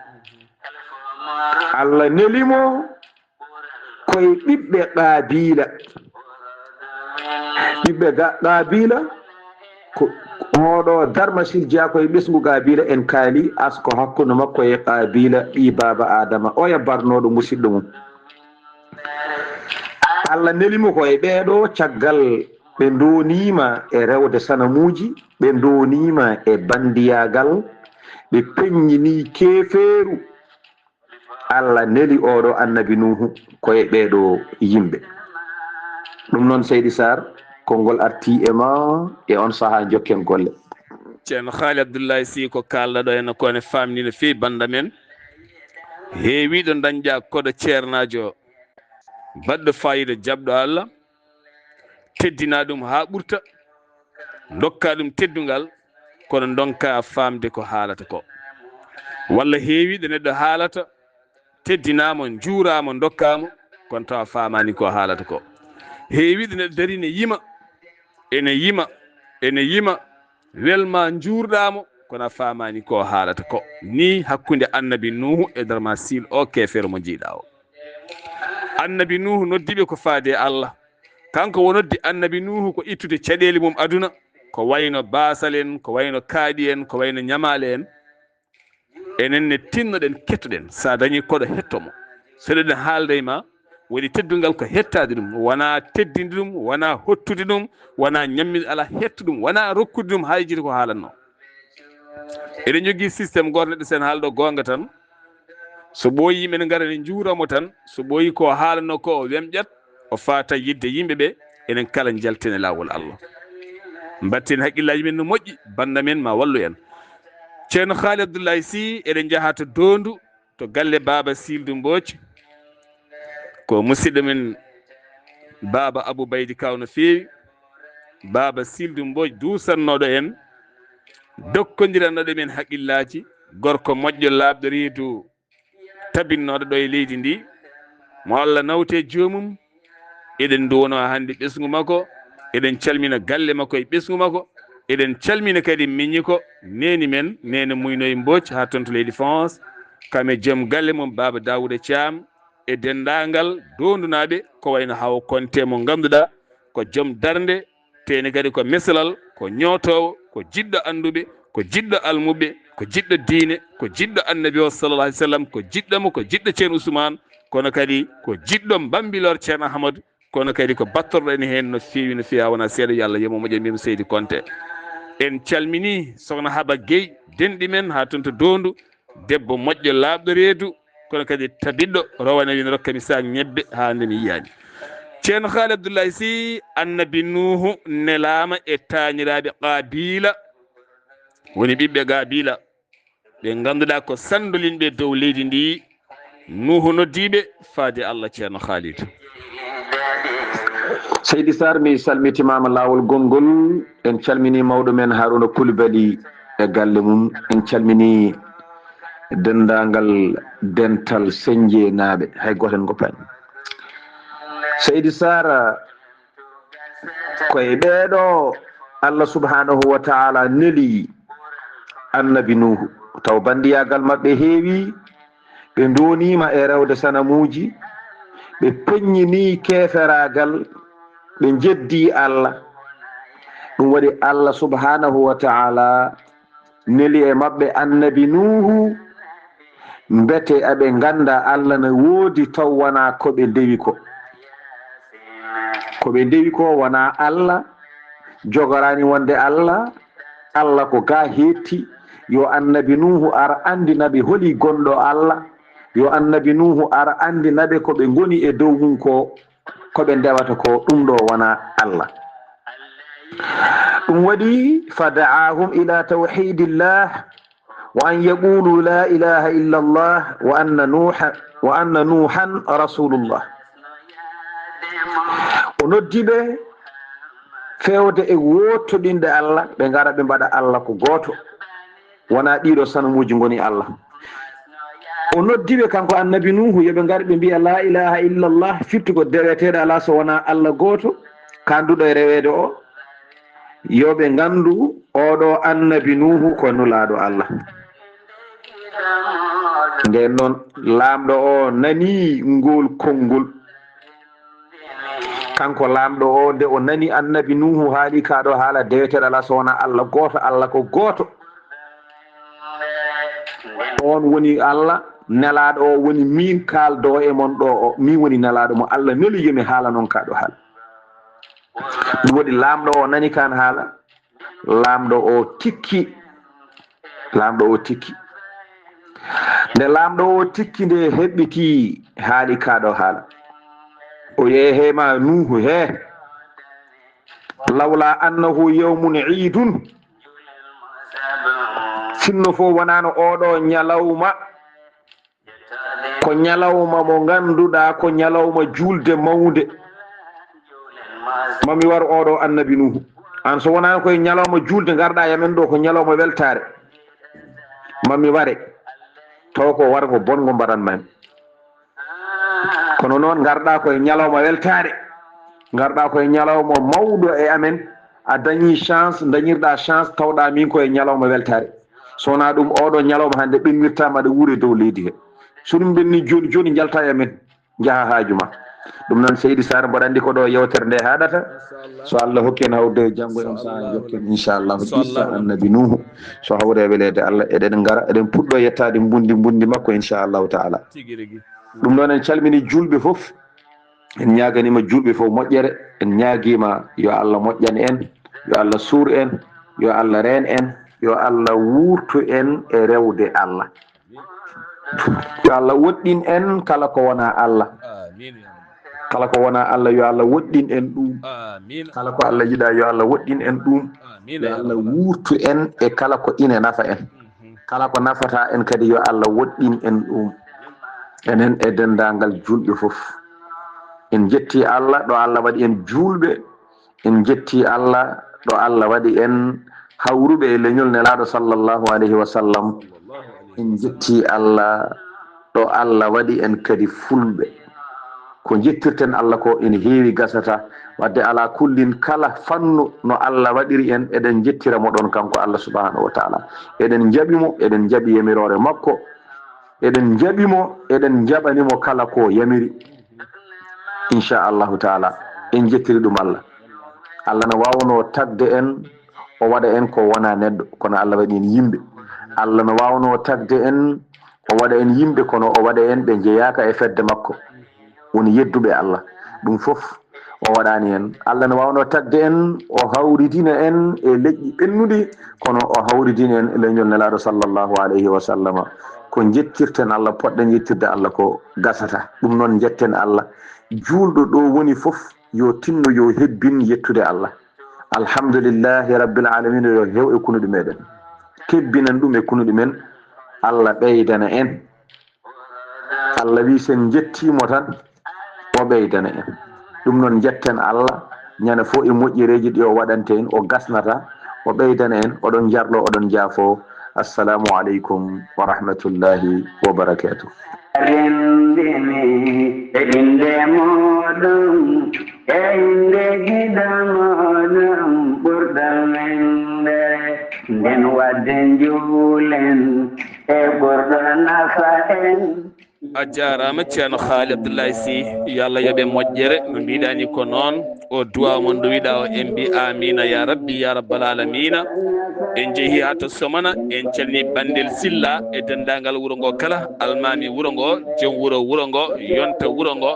Allah nelimo koye ɓiɓɓe qaabila qaabila ko oɗo darmasil jeeya koye ɓesgu qaabila en kaali asko hakkude makko e qaabila ɓi baba adama oya barnoɗo musidɗo mum Allah nelimo koye ɓeeɗo caggal ɓe donima e rewde sanamuji ɓe donima e bandiyagal ɓe peññini keferu Allah neli oɗo annabi nuhu koye ɓeeɗo yimɓe ɗum noon seydi sar konngol arti e ma e on saaha jokken golle ceerno haali abdoullahi sy ko kalɗo ene kone famni no fewi banda men heewiɗo dañƴa koɗo ceernajo baɗɗo fayida jaɓɗo Allah teddina ɗum ha ɓurta dokka ɗum teddungal kono donka famde ko haalata ko walla heewiɗo neɗɗo haalata teddinama juurama dokkama kono tawa famani ko haalata ko heewiɗo neɗɗo dari ne yima ene yima welma juurɗamo kono a famani ko haalata ko ni hakkude annabi nuhu e darma sil o kefere mo jiiɗa o annabi nuhu noddiɓe ko faade Allah kanko wonoddi annabi nuhu ko ittude caɗele mum aduna ko wayno basal en ko wayno kaaɗi en ko wayno ñamale en enenne tinnoɗen kettoɗen sa dañi koɗo hettomo seɗeɗen haalde ma woni teddungal ko hettade ɗum wona teddinde ɗum wona hottude ɗum wona ñammide ala hettu ɗum wona rokkude ɗum hayjide ko haalanno eɗen jogui systéme goto neɗɗo sen haalɗo gonga tan so ɓooyi yimɓe ne gara ne juuramo tan so ɓooyi ko haalanno ko o wemƴat o fata yidde yimɓeɓe enen kala jaltene lawol Allah batten haqqillaji men no moƴƴi banda men ma wallu en ceerno haali abdoullahi sy eɗen jaaha to dondu to galle baba sildu mbocc ko musidɗo men baba abou baydi kaw no fewi baba sildu mbocc dusannoɗo en dokkodirannoɗo men haqqillaji gorko moƴƴo labɗo reedu tabinnoɗo ɗo e leydi ndi mo Allah nawte jomum eɗen duwono hande ɓesgu makko eɗen calmina galle makko e ɓesgu makko eɗen calmina kadi miñi ko neni men nene muynoye mbocc ha toon to leydi France kame joom galle mum baba Dawouda Thiam e dendagal dondunaɓe ko wayno haw konte mo ganduɗa ko joom darde tene kadi ko mesalal ko ñootowo ko jiɗɗo anduɓe ko jiɗɗo almuɓe ko jiɗɗo diine ko jiɗɗo annabi o sallallah alih w sallam ko jiɗɗomo ko jiɗɗo ceerno Ousmane kono kadi ko jiɗɗo bambilor ceerno Ahmadou kono kadi ko battorɗo en hen no fewi wona seeɗa yo Allah yemo moƴƴe mbimi Seydi Konté en calmini sokhna Haba Gueye denɗi men ha toon to dondu debbo moƴƴo labɗo reedu kono kadi tabiɗɗo rowane wino rokkami sak ñebbe ha nde mi yiyani ceerno haali abdoullahi sy annabi nuhu nelama e tañiraɓe qabila woni ɓiɓɓe qabila ɓe ganduɗa ko sandolinɓe dow leydi ndi nuhu noddiɓe faade Allah ceerno Khalid seydi sar mi salmitimama lawol gongol en calmini mawɗo men Harouna Coulibaly e galle mum en calmini dendagal dental senje naaɓe hay goten goppani seydi sar koye ɓeeɗo Allah subhanahu wa ta'ala neli annabi nuhu taw bandiyagal mabɓe heewi ɓe donima e rewde sanamuji ɓe peññini keferagal ɓe jeddi Allah ɗum waɗi Allah subhanahu wa ta'ala neli e mabɓe annabi nuhu mbete aɓe ganda Allah ne woodi taw wona koɓe dewi ko koɓe dewi ko wona Allah jogorani wonde Allah Allah ko ga hetti yo annabi nuhu ar andinaɓe holi gonɗo Allah yo annabi nuhu ar andinaɓe koɓe goni e dow mum ko koɓe ndewata ko ɗum ɗo wona Allah ɗum waɗi fada'ahum ila tawhidillah وأن يقولوا لا إله إلا الله وأن نوحا رسول الله ونوديبه fewde e wottodinde Allah ɓe ngara ɓe mbaɗa Allah ko goto wona ɗiɗo sanamuji goni Allah o noddiɓe kanko annabi nuhu yoɓe ngar ɓe mbiya la ilaha illallah firtugo deweteɗo ala so wona Allah goto kanduɗo e rewede o yoɓe gandu oɗo annabi nuhu ko nulaɗo Allah nden noon lamɗo o nani ngol konngol kanko lamɗo o nde o nani annabi nuhu haali kaɗo haala deweteɗo ala so wona Allah goto Allah ko goto on woni Allah nelaɗo o woni min kaldo e mon ɗo o min woni nelaɗo mo Allah neli yomi haala noon kaɗo haala ɗum waɗi lamɗo o nani kan haala lamɗo o tikki nde lamɗo o tikki nde heɓɓiti haali kaɗo haala o yeehema nuhu he lawla annahu yawmun iidun sinno fo wonano oɗo ñalawma ko ñalawma mo ganduɗa ko ñalawma julde mawde mami war oɗo annabi nuhu an so wonano koye ñalawma julde garɗa yamen ɗo ko ñalawma weltare mami ware taw ko wargo bongo mbaɗanmami kono noon garɗa koye ñalawma weltare garɗa koye ñalawma mawɗo e amen a dañi chance dañirɗa chance tawɗa min koye ñalawma weltare sowona ɗum oɗo ñalawma hande ɓennirtama aɗa wuuri dow leydi he so ɗum ɓenni joni joni jalta e amen jaaha haajuma ɗum noon seydi sar mboɗa andi ko ɗo yewtere nde haɗata so Allah hokki en hawde janggo en sa jokken inchallahu issa annabi nuhu so hawre welede Allah eɗen gara eɗen puɗɗo yettade mbundi makko inchallahu taala ɗum noon en calmini julɓe foof en ñaganima julɓe fof moƴƴere en ñaguima yo Allah moƴƴan en yo Allah suur en yo Allah reen en yo Allah wurtu en e rewde Allah yo Allah woɗɗin en kala ko wona Allah kala ko wona Allah yo Allah woɗɗin en ɗum kala ko Allah yiɗa yo Allah woɗɗin en ɗum yo Allah wurtu en e kala ko ina nafa en kala ko nafata en kadi yo Allah woɗɗin en ɗum enen e dendagal julɓe fof en jetti Allah ɗo Allah waɗi en julɓe en jetti Allah ɗo Allah waɗi en hawruɓe e leñol nelaɗo sallllahu alayhi wa sallam en jetti Allah ɗo Allah waɗi en kadi fulɓe ko jettirten Allah ko ene heewi gasata wadde ala kullin kala fannu no Allah waɗiri en eɗen jettira mo ɗon kanko Allah subhanahu wa taala eɗen jaɓimo eɗen jaɓi yamirore makko eɗen jaɓimo eɗen jaɓanimo kala ko yamiri inchallahu taala en jettiri ɗum Allah no wawno tagde en o waɗa en ko wona neɗɗo kono Allah waɗi en yimɓe Allah no wawno tagde en o waɗa en yimɓe kono o waɗa en ɓe jeeyaka e fedde makko woni yedduɓe Allah ɗum fof o waɗani en Allah no wawno tagde en o hawridina en e leƴƴi ɓennuɗi kono o hawridina en e leñol nelaɗo sallllahu alayhi wa sallama ko jettirten Allah poɗɗen jettirde Allah ko gasata ɗum noon jetten Allah julɗo ɗo woni fof yo tinno yo hebbin yettude Allah alhamdulillahi rabbil alamina yo hew e kunuɗe meɗen kebbinan ɗum e kunuɗe men Allah ɓeydana en Allah wi sen jettimo tan o ɓeydana en ɗum noon jetten Allah ñande fo e moƴƴereji ɗi o waɗante en o gasnata o ɓeydana en oɗon jarlo oɗon jaafo assalamu aleykum wa rahmatullahi wa barakatuh rindini e inde moɗon e inde gida moɗon ɓurɗal mende nden wadde juulen e ɓurɗo nafa en a jarama ceerno haali abdoullahi sy yo Allah yooɓe moƴƴere no mbiɗani ko noon o duwaw mon do wiɗa o en mbi amina ya rabbi ya rabbal alamina en jeehi ha to somana en calni bandel silla e dendagal wuuro ngo kala almami wuuro ngo joom wuuro ngo yonta wuuro ngo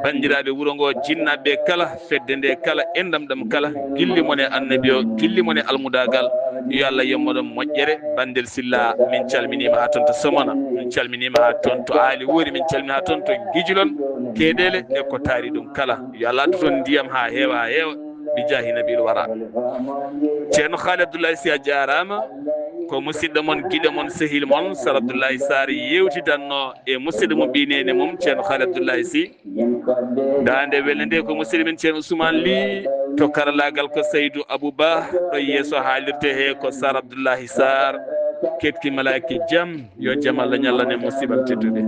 bandiraɓe wuuro ngo jinnaɓe kala fedde nde kala endam ɗam kala gillimon e annabi o gillimon e almudagal yo Allah yemmoɗon moƴƴere bandel silla min calminima ha toon to somana min calminima ha toon to aali woori min calmini ha toon to guijilon keeɗele e ko taari ɗum kala yo Allah addu toon ndiyam ha heewa bi jahi nabil wara ceerno haali abdoullahi sy a jarama ko musidɗo mon giɗo mon sehil mon Sar Abdoullahi Sarr yewtidanno e musidɗo mo ɓinene mum ceerno Haali Abdoullahi Sy dande welde nde ko musidɗo men ceerno Ousmane Ly to karallagal ko Seydou Abouba ɗo yeeso haalirde he ko Sar Abdoullahi Sarr ketki malaki jaam yo jaam Allah ñallane musiɓal tedduɓe